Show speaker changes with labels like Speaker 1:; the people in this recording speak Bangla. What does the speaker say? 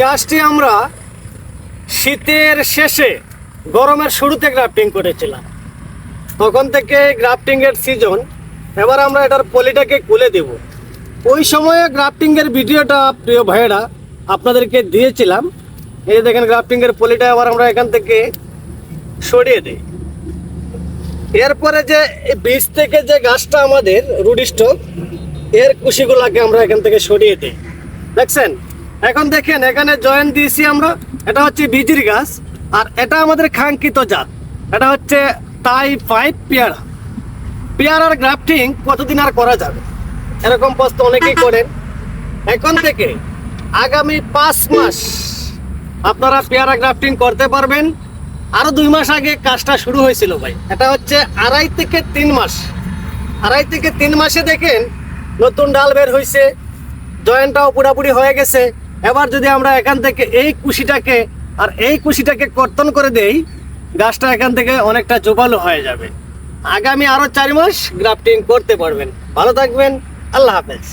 Speaker 1: গাছটি আমরা শীতের শেষে গরমের শুরুতে গ্রাফটিং করেছিলাম। তখন থেকে গ্রাফটিং এর সিজন। এবার আমরা এটার পলিটাকে খুলে দেব। ওই সময়ে গ্রাফটিং এর ভিডিওটা প্রিয় ভাইয়েরা আপনাদেরকে দিয়েছিলাম। এই দেখেন গ্রাফটিং এর পলিটা আবার আমরা এখান থেকে সরিয়ে দিই। এরপরে যে বীজ থেকে যে গাছটা আমাদের রুট স্টক, এর কুশিগুলাকে আমরা এখান থেকে সরিয়ে দিই। দেখছেন, এখন দেখেন এখানে জয়েন দিয়েছি আমরা। এটা হচ্ছে বীজের গাছ, আর এটা আমাদের কাঙ্ক্ষিত জাত। এটা হচ্ছে তাই 5 পেয়ারা। পেয়ারার গ্রাফটিং কতদিন আর করা যাবে, এরকম প্রশ্ন অনেকেই করেন। এখন থেকে আগামী 5 মাস আপনারা পেয়ারা গ্রাফটিং করতে পারবেন। আরো 2 মাস আগে কাজটা শুরু হয়েছিল ভাই। এটা হচ্ছে 2.5 থেকে 3 মাস। 2.5 থেকে 3 মাসে দেখেন নতুন ডাল বের হয়েছে, জয়েন্টটাও পুরাপুরি হয়ে গেছে। এবার যদি আমরা এখান থেকে এই কুশিটাকে আর এই কুশিটাকে কর্তন করে দেই, গাছটা এখান থেকে অনেকটা জোপালো হয়ে যাবে। আগামী আরো 4 মাস গ্রাফটিং করতে পারবেন। ভালো থাকবেন, আল্লাহ হাফেজ।